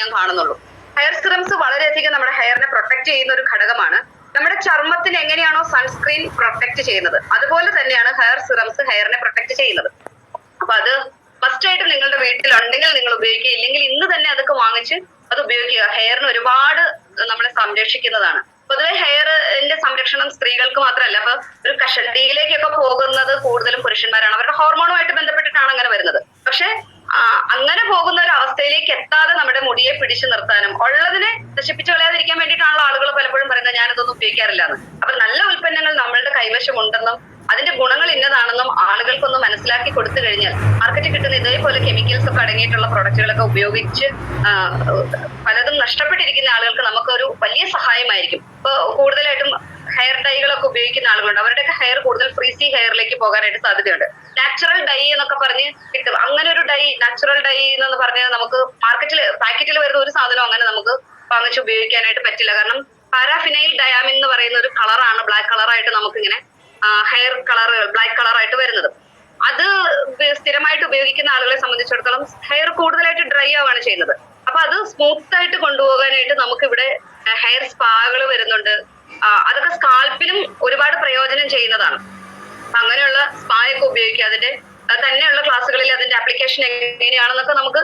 ഞാൻ കാണുന്നുള്ളൂ. Hair serums വളരെയധികം നമ്മുടെ ഹെയറിനെ പ്രൊട്ടക്ട് ചെയ്യുന്ന ഒരു ഘടകമാണ്. നമ്മുടെ ചർമ്മത്തിന് എങ്ങനെയാണോ സൺസ്ക്രീൻ പ്രൊട്ടക്ട് ചെയ്യുന്നത്, അതുപോലെ തന്നെയാണ് ഹെയർ സിറംസ് ഹെയറിനെ പ്രൊട്ടക്ട് ചെയ്യുന്നത്. അപ്പൊ അത് ഫസ്റ്റ് ആയിട്ട് നിങ്ങളുടെ വീട്ടിലുണ്ടെങ്കിൽ നിങ്ങൾ ഉപയോഗിക്കുക, ഇല്ലെങ്കിൽ ഇന്ന് തന്നെ അതൊക്കെ വാങ്ങിച്ച് അത് ഉപയോഗിക്കുക. ഹെയറിന് ഒരുപാട് നമ്മളെ സംരക്ഷിക്കുന്നതാണ്. പൊതുവെ ഹെയറിന്റെ സംരക്ഷണം സ്ത്രീകൾക്ക് മാത്രമല്ല, അപ്പൊ ഒരു കഷണ്ടിയിലേക്കൊക്കെ പോകുന്നത് കൂടുതലും പുരുഷന്മാരാണ്. അവരുടെ ഹോർമോണുമായിട്ട് ബന്ധപ്പെട്ടിട്ടാണ് അങ്ങനെ വരുന്നത്. പക്ഷെ അങ്ങനെ പോകുന്ന ഒരു അവസ്ഥയിലേക്ക് എത്താതെ നമ്മുടെ മുടിയെ പിടിച്ചു നിർത്താനും ഉള്ളതിനെ നശിപ്പിച്ചു കളയാതിരിക്കാൻ വേണ്ടിയിട്ടാണല്ലോ ആളുകൾ പലപ്പോഴും പറയുന്നത് ഞാനിതൊന്നും ഉപയോഗിക്കാറില്ല എന്ന്. അപ്പൊ നല്ല ഉൽപ്പന്നങ്ങൾ നമ്മളുടെ കൈവശമുണ്ടെന്നും അതിന്റെ ഗുണങ്ങൾ ഇന്നതാണെന്നും ആളുകൾക്കൊന്ന് മനസ്സിലാക്കി കൊടുത്തു കഴിഞ്ഞാൽ മാർക്കറ്റിൽ കിട്ടുന്ന ഇതേപോലെ കെമിക്കൽസ് ഒക്കെ അടങ്ങിയിട്ടുള്ള പ്രൊഡക്റ്റുകളൊക്കെ ഉപയോഗിച്ച് പലതും നഷ്ടപ്പെട്ടിരിക്കുന്ന ആളുകൾക്ക് നമുക്കൊരു വലിയ സഹായമായിരിക്കും. ഇപ്പൊ കൂടുതലായിട്ടും ഹെയർ ഡൈകളൊക്കെ ഉപയോഗിക്കുന്ന ആളുകളുണ്ട്. അവരുടെയൊക്കെ ഹെയർ കൂടുതൽ ഫ്രീസി ഹെയറിലേക്ക് പോകാനായിട്ട് സാധ്യതയുണ്ട്. നാച്ചുറൽ ഡൈ എന്നൊക്കെ പറഞ്ഞ് കിട്ടും. അങ്ങനെ ഒരു ഡൈ, നാച്ചുറൽ ഡൈ എന്ന് പറഞ്ഞാൽ നമുക്ക് പാക്കറ്റിൽ വരുന്ന ഒരു സാധനം അങ്ങനെ നമുക്ക് വാങ്ങിച്ച് ഉപയോഗിക്കാനായിട്ട് പറ്റില്ല. കാരണം പാരാഫിനൈൽ ഡയാമിൻ എന്ന് പറയുന്ന ഒരു കളറാണ് ബ്ലാക്ക് കളറായിട്ട് നമുക്കിങ്ങനെ ഹെയർ കളർ ബ്ലാക്ക് കളറായിട്ട് വരുന്നത്. അത് സ്ഥിരമായിട്ട് ഉപയോഗിക്കുന്ന ആളുകളെ സംബന്ധിച്ചിടത്തോളം ഹെയർ കൂടുതലായിട്ട് ഡ്രൈ ആവുകയാണ് ചെയ്യുന്നത്. അപ്പൊ അത് സ്മൂത്ത് ആയിട്ട് കൊണ്ടുപോകാനായിട്ട് നമുക്കിവിടെ ഹെയർ സ്പാകൾ വരുന്നുണ്ട്. അതൊക്കെ സ്കാൽപ്പിനും ഒരുപാട് പ്രയോജനം ചെയ്യുന്നതാണ്. അങ്ങനെയുള്ള സ്പായൊക്കെ ഉപയോഗിക്കുക. അതിന്റെ തന്നെയുള്ള ക്ലാസ്സുകളിൽ അതിന്റെ ആപ്ലിക്കേഷൻ എങ്ങനെയാണെന്നൊക്കെ നമുക്ക്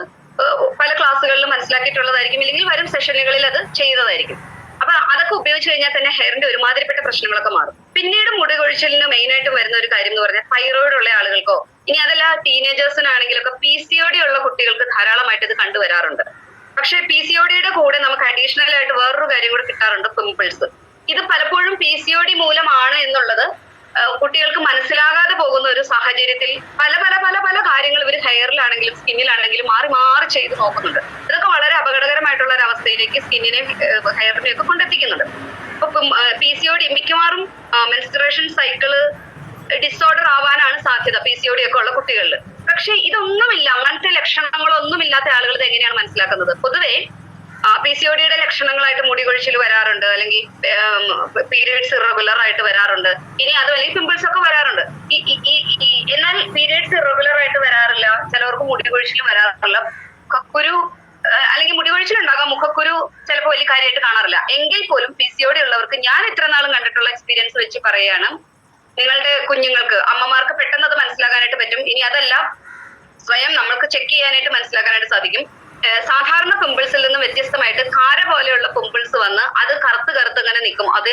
പല ക്ലാസ്സുകളിലും മനസ്സിലാക്കിയിട്ടുള്ളതായിരിക്കും, ഇല്ലെങ്കിൽ വരും സെഷനുകളിൽ അത് ചെയ്യുന്നതായിരിക്കും. അപ്പൊ അതൊക്കെ ഉപയോഗിച്ച് കഴിഞ്ഞാൽ തന്നെ ഹെയറിന്റെ ഒരുമാതിരിപ്പെട്ട പ്രശ്നങ്ങളൊക്കെ മാറും. പിന്നീട് മുടി കൊഴിച്ചിലിന് മെയിൻ ആയിട്ട് വരുന്ന ഒരു കാര്യം എന്ന് പറഞ്ഞാൽ തൈറോയിഡ് ഉള്ള ആളുകൾക്കോ ഇനി അതല്ല ടീനേജേഴ്സിനാണെങ്കിലൊക്കെ PCOD ഉള്ള കുട്ടികൾക്ക് ധാരാളമായിട്ട് ഇത് കണ്ടുവരാറുണ്ട്. പക്ഷെ PCODയുടെ കൂടെ നമുക്ക് അഡീഷണൽ ആയിട്ട് വേറൊരു കാര്യം കൂടെ കിട്ടാറുണ്ട്, പിമ്പിൾസ്. ഇത് പലപ്പോഴും PCOD മൂലമാണ് എന്നുള്ളത് കുട്ടികൾക്ക് മനസ്സിലാകാതെ പോകുന്ന ഒരു സാഹചര്യത്തിൽ പല പല പല പല കാര്യങ്ങൾ ഇവർ ഹെയറിലാണെങ്കിലും സ്കിന്നിലാണെങ്കിലും മാറി മാറി ചെയ്ത് നോക്കുന്നുണ്ട്. ഇതൊക്കെ വളരെ അപകടകരമായിട്ടുള്ള ഒരു അവസ്ഥയിലേക്ക് സ്കിന്നിനെ ഹെയറിനെയൊക്കെ കൊണ്ടെത്തിക്കുന്നുണ്ട്. അപ്പൊ PCOD മിക്കവാറും മെൻസ്ട്രുവേഷൻ സൈക്കിള് ഡിസോർഡർ ആവാനാണ് സാധ്യത PCOD ഒക്കെ ഉള്ള കുട്ടികളിൽ. പക്ഷെ ഇതൊന്നുമില്ല, അങ്ങനത്തെ ലക്ഷണങ്ങളൊന്നും ഇല്ലാത്ത ആളുകൾ ഇത് എങ്ങനെയാണ് മനസ്സിലാക്കുന്നത്? പൊതുവെ PCODയുടെ ലക്ഷണങ്ങളായിട്ട് മുടി കൊഴിച്ചിൽ വരാറുണ്ട്, അല്ലെങ്കിൽ പീരിയഡ്സ് ഇറഗുലർ ആയിട്ട് വരാറുണ്ട്, ഇനി അതും അല്ലെങ്കിൽ പിമ്പിൾസ് ഒക്കെ വരാറുണ്ട്. എന്നാൽ പീരിയഡ്സ് ഇറഗുലർ ആയിട്ട് വരാറില്ല, ചിലവർക്ക് മുടി കൊഴിച്ചിൽ വരാറില്ല, മുഖക്കുരു അല്ലെങ്കിൽ മുടി കൊഴിച്ചിലുണ്ടാകാം, മുഖക്കുരു ചിലപ്പോൾ വലിയ കാര്യമായിട്ട് കാണാറില്ല. എങ്കിൽ പോലും PCOD ഉള്ളവർക്ക് ഞാൻ ഇത്ര നാളും കണ്ടിട്ടുള്ള എക്സ്പീരിയൻസ് വെച്ച് പറയുകയാണ്, നിങ്ങളുടെ കുഞ്ഞുങ്ങൾക്ക് അമ്മമാർക്ക് പെട്ടെന്ന് അത് മനസ്സിലാക്കാനായിട്ട് പറ്റും. ഇനി അതല്ല, സ്വയം നമ്മൾക്ക് ചെക്ക് ചെയ്യാനായിട്ട് മനസ്സിലാക്കാനായിട്ട് സാധിക്കും. സാധാരണ പിമ്പിൾസിൽ നിന്ന് വ്യത്യസ്തമായിട്ട് ധാര പോലെയുള്ള പിമ്പിൾസ് വന്ന് അത് കറുത്ത് കറുത്ത് ഇങ്ങനെ നിൽക്കും. അത്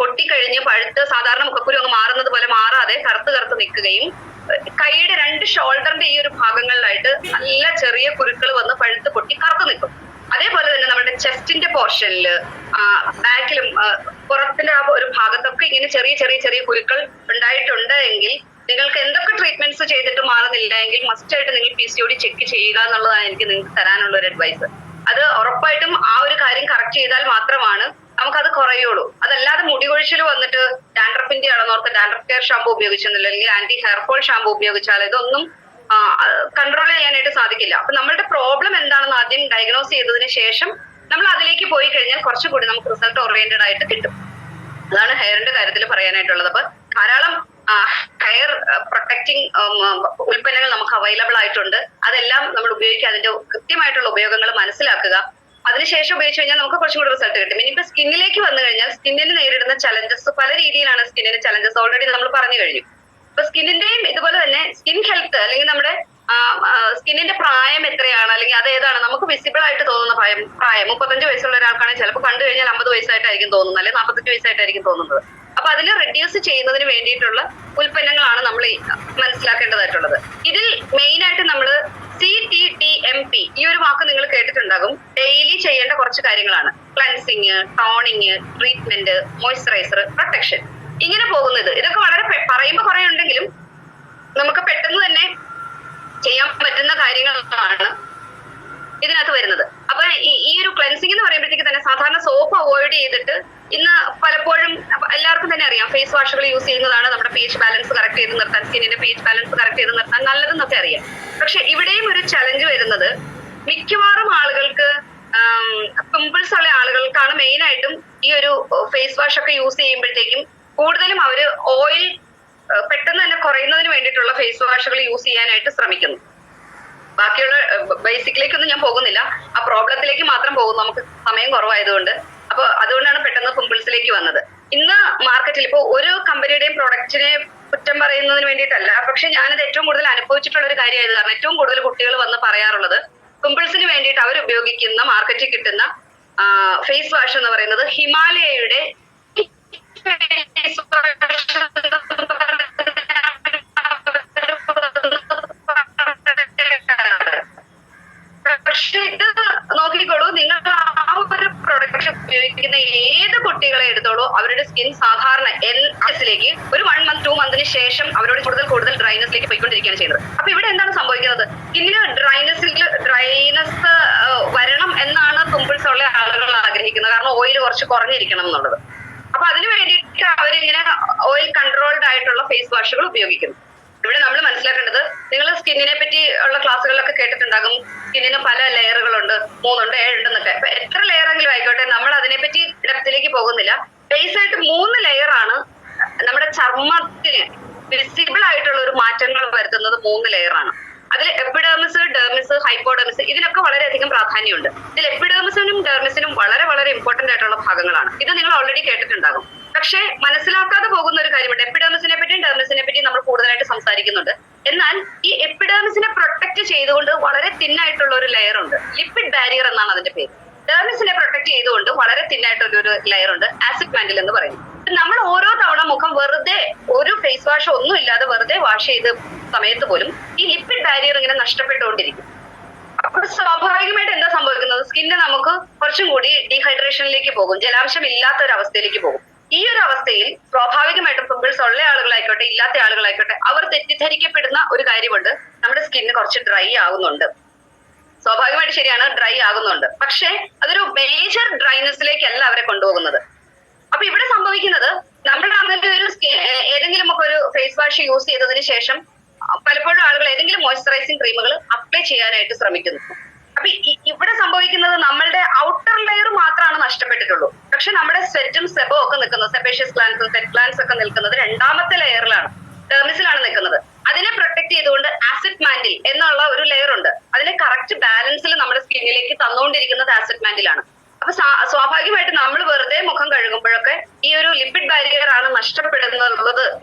പൊട്ടിക്കഴിഞ്ഞ് പഴുത്ത് സാധാരണ മുഖക്കുരു അങ്ങ് മാറുന്നത് പോലെ മാറാതെ കറുത്ത് കറുത്ത് നിൽക്കുകയും കൈയുടെ 2 ഷോൾഡറിന്റെ ഈ ഒരു ഭാഗങ്ങളിലായിട്ട് നല്ല ചെറിയ കുരുക്കൾ വന്ന് പഴുത്ത് പൊട്ടി കറുത്ത് നിൽക്കും. അതേപോലെ തന്നെ നമ്മുടെ ചെസ്റ്റിന്റെ പോർഷനില് ബാക്കിലും പുറത്തിന്റെ ആ ഒരു ഭാഗത്തൊക്കെ ഇങ്ങനെ ചെറിയ ചെറിയ ചെറിയ കുരുക്കൾ ഉണ്ടായിട്ടുണ്ട് എങ്കിൽ നിങ്ങൾക്ക് എന്തൊക്കെ ട്രീറ്റ്മെന്റ്സ് ചെയ്തിട്ട് മാറുന്നില്ല എങ്കിൽ മസ്റ്റ് ആയിട്ട് നിങ്ങൾ PCOD ചെക്ക് ചെയ്യുക എന്നുള്ളതാണ് എനിക്ക് നിങ്ങൾക്ക് തരാനുള്ള ഒരു അഡ്വൈസ്. അത് ഉറപ്പായിട്ടും ആ ഒരു കാര്യം കറക്റ്റ് ചെയ്താൽ മാത്രമാണ് നമുക്കത് കുറയുള്ളൂ. അതല്ലാതെ മുടി കൊഴിച്ചിൽ വന്നിട്ട് ഡാൻഡ്രഫിന്റെ ആണെന്നോർത്ത് ഡാൻഡ്രഫ് കെയർ ഷാമ്പു ഉപയോഗിച്ചെന്നില്ല, അല്ലെങ്കിൽ ആന്റി ഹെയർ ഫോൾ ഷാമ്പു ഉപയോഗിച്ചാൽ ഇതൊന്നും കൺട്രോൾ ചെയ്യാനായിട്ട് സാധിക്കില്ല. അപ്പൊ നമ്മളുടെ പ്രോബ്ലം എന്താണെന്ന് ആദ്യം ഡയഗ്നോസ് ചെയ്തതിന് ശേഷം നമ്മൾ അതിലേക്ക് പോയി കഴിഞ്ഞാൽ കുറച്ചുകൂടി നമുക്ക് റിസൾട്ട് ഓറിയന്റഡ് ആയിട്ട് കിട്ടും. അതാണ് ഹെയറിന്റെ കാര്യത്തിൽ പറയാനായിട്ടുള്ളത്. അപ്പൊ ധാരാളം ഹെയർ പ്രൊട്ടക്റ്റിംഗ് ഉൽപ്പന്നങ്ങൾ നമുക്ക് അവൈലബിൾ ആയിട്ടുണ്ട്. അതെല്ലാം നമ്മൾ ഉപയോഗിക്കുക, അതിന്റെ കൃത്യമായിട്ടുള്ള ഉപയോഗങ്ങൾ മനസ്സിലാക്കുക. അതിനുശേഷം ഉപയോഗിച്ച് കഴിഞ്ഞാൽ നമുക്ക് കുറച്ചും കൂടി റിസൾട്ട് കിട്ടും. ഇനിയിപ്പോ സ്കിന്നിലേക്ക് വന്നു കഴിഞ്ഞാൽ സ്കിന്നിന് നേരിടുന്ന ചലഞ്ചസ് പല രീതിയിലാണ്. സ്കിന്നിന് ചലഞ്ചസ് ഓൾറെഡി നമ്മൾ പറഞ്ഞു കഴിഞ്ഞു. അപ്പൊ സ്കിന്നിന്റെയും ഇതുപോലെ തന്നെ സ്കിൻ ഹെൽത്ത്, അല്ലെങ്കിൽ നമ്മുടെ സ്കിന്നിന്റെ പ്രായം എത്രയാണ്, അല്ലെങ്കിൽ അത് ഏതാണ് നമുക്ക് വിസിബിൾ ആയിട്ട് തോന്നുന്ന പ്രായം 35 വയസ്സുള്ള ഒരാൾക്കാണെങ്കിൽ ചിലപ്പോൾ കണ്ടു കഴിഞ്ഞാൽ 50 വയസ്സായിട്ടായിരിക്കും തോന്നുന്നത്, അല്ലെങ്കിൽ 45 വയസ്സായിട്ടായിരിക്കും തോന്നുന്നത്. അപ്പൊ അതിൽ റെഡ്യൂസ് ചെയ്യുന്നതിന് വേണ്ടിയിട്ടുള്ള ഉൽപ്പന്നങ്ങളാണ് നമ്മൾ മനസ്സിലാക്കേണ്ടതായിട്ടുള്ളത്. ഇതിൽ മെയിൻ ആയിട്ട് നമ്മൾ CTTMP ഈ ഒരു വാക്ക് നിങ്ങൾ കേട്ടിട്ടുണ്ടാകും. ഡെയിലി ചെയ്യേണ്ട കുറച്ച് കാര്യങ്ങളാണ്. Cleansing, toning, treatment, moisturiser, protection, ഇങ്ങനെ പോകുന്നത്. ഇതൊക്കെ വളരെ പറയുമ്പോൾ കുറെ ഉണ്ടെങ്കിലും നമുക്ക് പെട്ടെന്ന് തന്നെ ചെയ്യാൻ പറ്റുന്ന കാര്യങ്ങളാണ് ഇതിനകത്ത് വരുന്നത്. അപ്പൊ ഈ ഒരു ക്ലെൻസിംഗ് എന്ന് പറയുമ്പോഴത്തേക്ക് തന്നെ സാധാരണ സോപ്പ് അവോയ്ഡ് ചെയ്തിട്ട് ഇന്ന് പലപ്പോഴും എല്ലാവർക്കും തന്നെ അറിയാം ഫേസ് വാഷുകൾ യൂസ് ചെയ്യുന്നതാണ് നമ്മുടെ pH ബാലൻസ് കറക്റ്റ് ചെയ്ത് നിർത്താൻ, സ്കിന്നിന്റെ pH ബാലൻസ് കറക്റ്റ് ചെയ്ത് നിർത്താൻ നല്ലതെന്നൊക്കെ അറിയാം. പക്ഷെ ഇവിടെയും ഒരു ചലഞ്ച് വരുന്നത് മിക്കവാറും ആളുകൾക്ക് പിമ്പിൾസ് ഉള്ള ആളുകൾക്കാണ് മെയിൻ ആയിട്ടും ഈ ഒരു ഫേസ് വാഷ് ഒക്കെ യൂസ് ചെയ്യുമ്പോഴത്തേക്കും കൂടുതലും അവര് ഓയിൽ പെട്ടെന്ന് തന്നെ കുറയുന്നതിന് വേണ്ടിയിട്ടുള്ള ഫേസ് വാഷുകൾ യൂസ് ചെയ്യാനായിട്ട് ശ്രമിക്കുന്നു. ബാക്കിയുള്ള ബേസിക്കിലേക്കൊന്നും ഞാൻ പോകുന്നില്ല, ആ പ്രോബ്ലത്തിലേക്ക് മാത്രം പോകും, നമുക്ക് സമയം കുറവായതുകൊണ്ട്. അപ്പൊ അതുകൊണ്ടാണ് പെട്ടെന്ന് പിമ്പിൾസിലേക്ക് വന്നത്. ഇന്ന് മാർക്കറ്റിൽ ഇപ്പൊ ഒരു കമ്പനിയുടെയും പ്രൊഡക്റ്റിനെ കുറ്റം പറയുന്നതിന് വേണ്ടിയിട്ടല്ല, പക്ഷെ ഞാനത് ഏറ്റവും കൂടുതൽ അനുഭവിച്ചിട്ടുള്ള ഒരു കാര്യമായത് കാരണം ഏറ്റവും കൂടുതൽ കുട്ടികൾ വന്ന് പറയാറുള്ളത് പിമ്പിൾസിന് വേണ്ടിയിട്ട് അവർ ഉപയോഗിക്കുന്ന മാർക്കറ്റിൽ കിട്ടുന്ന ഫേസ് വാഷ് എന്ന് പറയുന്നത് ഹിമാലയയുടെ പക്ഷെ ഇത് നോക്കിക്കോളൂ, നിങ്ങൾ ആ ഒരു പ്രൊഡക്റ്റ് ഉപയോഗിക്കുന്ന ഏത് കുട്ടികളെ എടുത്തോളൂ അവരുടെ സ്കിൻ സാധാരണ എൽസിലേക്ക് ഒരു 1 month 2 monthന് ശേഷം അവരോട് കൂടുതൽ ഡ്രൈനെസ്സിലേക്ക് പോയിക്കൊണ്ടിരിക്കുകയാണ് ചെയ്യുന്നത്. അപ്പൊ ഇവിടെ എന്താണ് സംഭവിക്കുന്നത്? സ്കിന്നിന് ഡ്രൈനസ് വരണം എന്നാണ് പിമ്പിൾസ് ഉള്ള ആളുകൾ ആഗ്രഹിക്കുന്നത്, കാരണം ഓയിൽ കുറച്ച് കുറഞ്ഞിരിക്കണം എന്നുള്ളത്. അപ്പൊ അതിനു വേണ്ടിയിട്ട് അവരിങ്ങനെ ഓയിൽ കൺട്രോൾഡ് ആയിട്ടുള്ള ഫേസ് വാഷുകൾ ഉപയോഗിക്കുന്നു. ഇവിടെ നമ്മൾ മനസ്സിലാക്കേണ്ടത്, നിങ്ങൾ സ്കിന്നിനെ പറ്റി ഉള്ള ക്ലാസ്സുകളിലൊക്കെ കേട്ടിട്ടുണ്ടാകും, സ്കിന്നിന് പല ലെയറുകളുണ്ട്, 3 ഉണ്ട് 7 ഉണ്ടെന്നൊക്കെ. അപ്പൊ എത്ര ലെയറെങ്കിലും ആയിക്കോട്ടെ, നമ്മൾ അതിനെപ്പറ്റി ഡെപ്തിലേക്ക് പോകുന്നില്ല. ബേസ് ആയിട്ട് 3 ലെയറാണ് നമ്മുടെ ചർമ്മത്തിന് വിസിബിൾ ആയിട്ടുള്ള ഒരു മാറ്റങ്ങൾ വരുത്തുന്നത്. 3 ലെയറാണ്. അതിൽ എപ്പിഡെർമിസ്, ഡെർമിസ്, ഹൈപ്പോഡെർമിസ്, ഇതിനൊക്കെ വളരെയധികം പ്രാധാന്യമുണ്ട്. ഇതിൽ എപ്പിഡെർമിസിനും ഡെർമിസിനും വളരെ ഇമ്പോർട്ടന്റ് ആയിട്ടുള്ള ഭാഗങ്ങളാണ്. ഇത് നിങ്ങൾ ഓൾറെഡി കേട്ടിട്ടുണ്ടാകും. പക്ഷെ മനസ്സിലാക്കാതെ പോകുന്ന ഒരു കാര്യമുണ്ട്. എപ്പിഡെർമിസിനെ പറ്റിയും ഡെർമിസിനെ പറ്റിയും നമ്മൾ കൂടുതലായിട്ട് സംസാരിക്കുന്നുണ്ട്. എന്നാൽ ഈ എപ്പിഡെർമിസിനെ പ്രൊട്ടക്ട് ചെയ്തുകൊണ്ട് വളരെ തിന്നായിട്ടുള്ള ഒരു ലെയർ ഉണ്ട്, ലിപ്പിഡ് ബാരിയർ എന്നാണ് അതിന്റെ പേര്. ഡെർമിസിനെ പ്രൊട്ടക്ട് ചെയ്തുകൊണ്ട് വളരെ തിന്നായിട്ടുള്ള ഒരു ലെയർ ഉണ്ട്, ആസിഡ് മാന്റിൽ എന്ന് പറയുന്നത്. നമ്മൾ ഓരോ തവണ മുഖം വെറുതെ ഒരു ഫേസ് വാഷ് ഒന്നും ഇല്ലാതെ വെറുതെ വാഷ് ചെയ്ത് സമയത്ത് പോലും ഈ ലിപ്പിഡ് ബാരിയർ ഇങ്ങനെ നഷ്ടപ്പെട്ടുകൊണ്ടിരിക്കും. അപ്പൊ സ്വാഭാവികമായിട്ട് എന്താ സംഭവിക്കുന്നത്? സ്കിന്ന് നമുക്ക് കുറച്ചും കൂടി ഡീഹൈഡ്രേഷനിലേക്ക് പോകും, ജലാംശം ഇല്ലാത്ത ഒരു അവസ്ഥയിലേക്ക് പോകും. ഈ ഒരു അവസ്ഥയിൽ സ്വാഭാവികമായിട്ടും പിമ്പിൾസ് ഉള്ള ആളുകളായിക്കോട്ടെ ഇല്ലാത്ത ആളുകളായിക്കോട്ടെ അവർ തെറ്റിദ്ധരിക്കപ്പെടുന്ന ഒരു കാര്യമുണ്ട്, നമ്മുടെ സ്കിന്ന് കുറച്ച് ഡ്രൈ ആകുന്നുണ്ട്. സ്വാഭാവികമായിട്ട് ശരിയാണ്, ഡ്രൈ ആകുന്നുണ്ട്. പക്ഷെ അതൊരു മേജർ ഡ്രൈനെസ്സിലേക്കല്ല അവരെ കൊണ്ടുപോകുന്നത്. അപ്പൊ ഇവിടെ സംഭവിക്കുന്നത്, നമ്മുടെ അങ്ങനെ ഒരു ഏതെങ്കിലും ഒക്കെ ഒരു ഫേസ് വാഷ് യൂസ് ചെയ്തതിന് ശേഷം പലപ്പോഴും ആളുകൾ ഏതെങ്കിലും മോയ്സ്ചറൈസിങ് ക്രീമുകൾ അപ്ലൈ ചെയ്യാനായിട്ട് ശ്രമിക്കുന്നു. അപ്പൊ ഇവിടെ സംഭവിക്കുന്നത് നമ്മളുടെ ഔട്ടർ ലെയർ മാത്രമാണ് നഷ്ടപ്പെട്ടിട്ടുള്ളൂ. പക്ഷെ നമ്മുടെ സ്വെറ്റും സെബോ ഒക്കെ നിൽക്കുന്നത്, സെബേഷ്യസ് ഗ്ലാൻസും സെറ്റ് ഗ്ലാൻസ് ഒക്കെ നിൽക്കുന്നത് 2ാമത്തെ ലെയറിലാണ്, ഡെർമിസിലാണ് നിൽക്കുന്നത്. അതിനെ പ്രൊട്ടക്ട് ചെയ്തുകൊണ്ട് ആസിഡ് മാന്റിൽ എന്നുള്ള ഒരു ലെയർ ഉണ്ട്. അതിനെ കറക്റ്റ് ബാലൻസിൽ നമ്മുടെ സ്കിന്നിലേക്ക് തന്നുകൊണ്ടിരിക്കുന്നത് ആസിഡ് മാന്റിലാണ്. അപ്പൊ സ്വാഭാവികമായിട്ട് നമ്മൾ വെറുതെ മുഖം കഴുകുമ്പോഴൊക്കെ ഈ ഒരു ലിപ്പിഡ് ബാരിയർ ആണ് നഷ്ടപ്പെടുന്നത്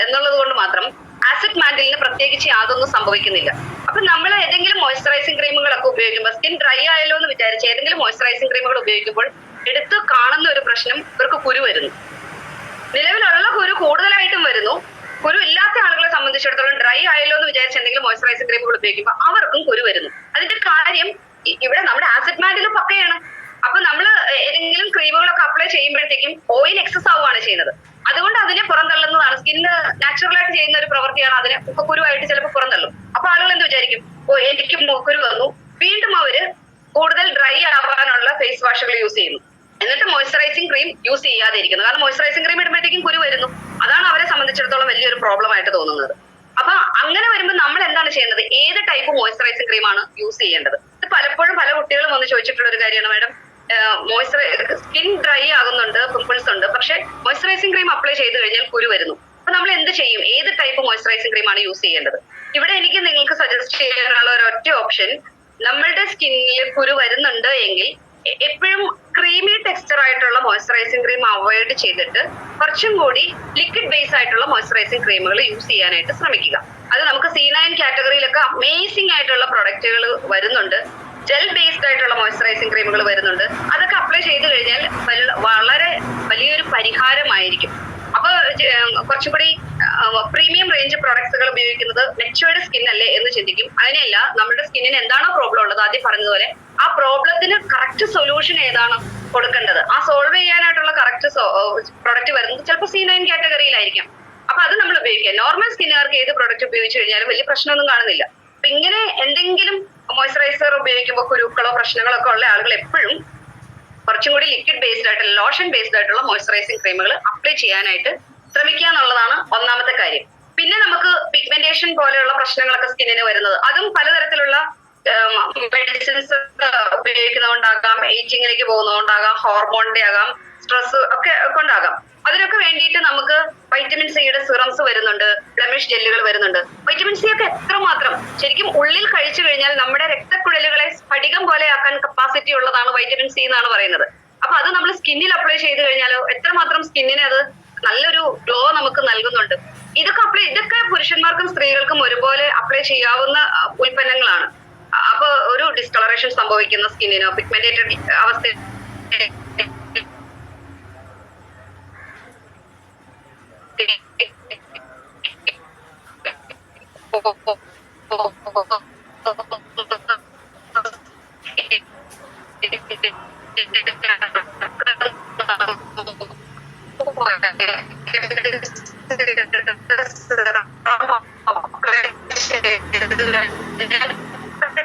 എന്നുള്ളത് കൊണ്ട് മാത്രം ആസിഡ് മാന്റിലിന് പ്രത്യേകിച്ച് യാതൊന്നും സംഭവിക്കുന്നില്ല. അപ്പൊ നമ്മൾ ഏതെങ്കിലും മോയ്സ്ചറൈസിങ് ക്രീമുകളൊക്കെ ഉപയോഗിക്കുമ്പോൾ സ്കിൻ ഡ്രൈ ആയല്ലോ എന്ന് വിചാരിച്ച് ഏതെങ്കിലും മോയ്സ്ചറൈസിങ് ക്രീമുകൾ ഉപയോഗിക്കുമ്പോൾ എടുത്ത് കാണുന്ന ഒരു പ്രശ്നം, ഇവർക്ക് കുരു വരുന്നു. നിലവിലുള്ള കുരു കൂടുതലായിട്ടും വരുന്നു. കുരു ഇല്ലാത്ത ആളുകളെ സംബന്ധിച്ചിടത്തോളം ഡ്രൈ ആയല്ലോ എന്ന് വിചാരിച്ച് എന്തെങ്കിലും മോയ്സ്ചറൈസിങ് ക്രീമുകൾ ഉപയോഗിക്കുമ്പോൾ അവർക്കും കുരു വരുന്നു. അതിന്റെ കാര്യം ഇവിടെ നമ്മുടെ ആസിഡ് മാന്റിൽ പക്കയാണ്. അപ്പൊ നമ്മൾ ഏതെങ്കിലും ക്രീമുകളൊക്കെ അപ്ലൈ ചെയ്യുമ്പോഴത്തേക്കും ഓയിൽ എക്സസ് ആവുകയാണ് ചെയ്യുന്നത്. അതുകൊണ്ട് അതിനെ പുറന്തള്ളുന്നതാണ്. സ്കിന്ന് നാച്ചുറൽ ആയിട്ട് ചെയ്യുന്ന ഒരു പ്രവൃത്തിയാണ്. അതിനെ മുഖക്കുരുവായിട്ട് ചിലപ്പോൾ പുറന്തള്ളും. അപ്പൊ ആളുകൾ എന്ത് വിചാരിക്കും, എനിക്ക് മുഖക്കുരു വന്നു, വീണ്ടും അവര് കൂടുതൽ ഡ്രൈ ആവാനുള്ള ഫേസ് വാഷുകൾ യൂസ് ചെയ്യുന്നു. എന്നിട്ട് മോയ്സ്ചറൈസിങ് ക്രീം യൂസ് ചെയ്യാതെ ഇരിക്കുന്നു. കാരണം മോയ്സ്ചറൈസിങ് ക്രീം ഇടുമ്പോഴത്തേക്കും കുരു വരുന്നു. അതാണ് അവരെ സംബന്ധിച്ചിടത്തോളം വലിയൊരു പ്രോബ്ലം ആയിട്ട് തോന്നുന്നത്. അപ്പൊ അങ്ങനെ വരുമ്പോൾ നമ്മൾ എന്താണ് ചെയ്യുന്നത്? ഏത് ടൈപ്പ് മോയ്സ്ചറൈസിങ് ക്രീമാണ് യൂസ് ചെയ്യേണ്ടത്? ഇത് പലപ്പോഴും പല കുട്ടികളും വന്ന് ചോദിച്ചിട്ടുള്ള ഒരു കാര്യമാണ്, മാഡം സ്കിൻ ഡ്രൈ ആകുന്നുണ്ട്, പിമ്പിൾസ് ഉണ്ട്, പക്ഷെ മോയ്സ്ചറൈസിങ് ക്രീം അപ്ലൈ ചെയ്ത് കഴിഞ്ഞാൽ കുരു വരുന്നു. അപ്പൊ നമ്മൾ എന്ത് ചെയ്യും? ഏത് ടൈപ്പ് മോയ്സ്ചറൈസിങ് ക്രീമാണ് യൂസ് ചെയ്യേണ്ടത്? ഇവിടെ എനിക്ക് നിങ്ങൾക്ക് സജസ്റ്റ് ചെയ്യാനുള്ള ഒരു ഒറ്റ ഓപ്ഷൻ, നമ്മളുടെ സ്കിന്നിൽ കുരു വരുന്നുണ്ട് എങ്കിൽ എപ്പോഴും ക്രീമി ടെക്സ്ചർ ആയിട്ടുള്ള മോയ്സ്ചറൈസിങ് ക്രീം അവോയ്ഡ് ചെയ്തിട്ട് കുറച്ചും കൂടി ലിക്വിഡ് ബേസ് ആയിട്ടുള്ള മോയ്സ്ചറൈസിങ് ക്രീമുകൾ യൂസ് ചെയ്യാനായിട്ട് ശ്രമിക്കുക. അത് നമുക്ക് C9 കാറ്റഗറിയിലൊക്കെ അമേസിംഗ് ആയിട്ടുള്ള പ്രൊഡക്റ്റുകൾ വരുന്നുണ്ട്. ജെൽ ബേസ്ഡ് ആയിട്ടുള്ള മോയ്സ്ചറൈസിങ് ക്രീമുകൾ വരുന്നുണ്ട്. അതൊക്കെ അപ്ലൈ ചെയ്ത് കഴിഞ്ഞാൽ വളരെ വലിയൊരു പരിഹാരമായിരിക്കും. അപ്പൊ കുറച്ചും കൂടി പ്രീമിയം റേഞ്ച് പ്രൊഡക്ട്സുകൾ ഉപയോഗിക്കുന്നത് മെച്യൂർഡ് സ്കിൻ അല്ലേ എന്ന് ചിന്തിക്കും. അതിനല്ല, നമ്മുടെ സ്കിന്നിന് എന്താണോ പ്രോബ്ലം ഉള്ളത്, ആദ്യം പറഞ്ഞതുപോലെ ആ പ്രോബ്ലത്തിന് കറക്റ്റ് സൊല്യൂഷൻ ഏതാണ് കൊടുക്കേണ്ടത്, ആ സോൾവ് ചെയ്യാനായിട്ടുള്ള കറക്റ്റ് പ്രൊഡക്റ്റ് വരുന്നത് ചിലപ്പോൾ C9 കാറ്റഗറിയിലായിരിക്കാം. അപ്പൊ അത് നമ്മൾ ഉപയോഗിക്കുക. നോർമൽ സ്കിന്നുകാർക്ക് ഏത് പ്രൊഡക്റ്റ് ഉപയോഗിച്ച് കഴിഞ്ഞാലും വലിയ പ്രശ്നമൊന്നും കാണുന്നില്ല. അപ്പൊ ഇങ്ങനെ എന്തെങ്കിലും മോയ്സ്ചറൈസർ ഉപയോഗിക്കുമ്പോൾ കുരുക്കളോ പ്രശ്നങ്ങളോ ഒക്കെ ഉള്ള ആളുകൾ എപ്പോഴും കുറച്ചും കൂടി ലിക്വിഡ് ബേസ്ഡ് ആയിട്ടുള്ള ലോഷൻ ബേസ്ഡ് ആയിട്ടുള്ള മോയ്സ്ചറൈസിങ് ക്രീമുകൾ അപ്ലൈ ചെയ്യാനായിട്ട് ശ്രമിക്കുക എന്നുള്ളതാണ് ഒന്നാമത്തെ കാര്യം. പിന്നെ നമുക്ക് പിഗ്മെന്റേഷൻ പോലെയുള്ള പ്രശ്നങ്ങളൊക്കെ സ്കിന്നിന് വരുന്നത്, അതും പലതരത്തിലുള്ള മെഡിസിൻസ് ഉപയോഗിക്കുന്നതുകൊണ്ടാകാം, ഏജിങ്ങിലേക്ക് പോകുന്നതുകൊണ്ടാകാം, ഹോർമോണിന്റെ ആകാം, സ്ട്രെസ് ഒക്കെ കൊണ്ടാകാം. അതിനൊക്കെ വേണ്ടിയിട്ട് നമുക്ക് വൈറ്റമിൻ സിയുടെ സിറംസ് വരുന്നുണ്ട്, ബ്ലെമിഷ് ജെല്ലുകൾ വരുന്നുണ്ട്. വൈറ്റമിൻ സി ഒക്കെ എത്രമാത്രം ശരിക്കും ഉള്ളിൽ കഴിച്ചു കഴിഞ്ഞാൽ നമ്മുടെ രക്തക്കുഴലുകളെ സ്ഫടികം പോലെ ആക്കാൻ കപ്പാസിറ്റി ഉള്ളതാണ് വൈറ്റമിൻ സി എന്നാണ് പറയുന്നത്. അപ്പൊ അത് നമ്മൾ സ്കിന്നിൽ അപ്ലൈ ചെയ്ത് കഴിഞ്ഞാലോ എത്രമാത്രം സ്കിന്നിന് അത് നല്ലൊരു ഗ്ലോ നമുക്ക് നൽകുന്നുണ്ട്. ഇതൊക്കെ പുരുഷന്മാർക്കും സ്ത്രീകൾക്കും ഒരുപോലെ അപ്ലൈ ചെയ്യാവുന്ന ഉൽപ്പന്നങ്ങളാണ്. അപ്പൊ ഒരു ഡിസ്കളറേഷൻ സംഭവിക്കുന്ന സ്കിന്നിനോ പിഗ്മെന്റേറ്റഡ് അവസ്ഥ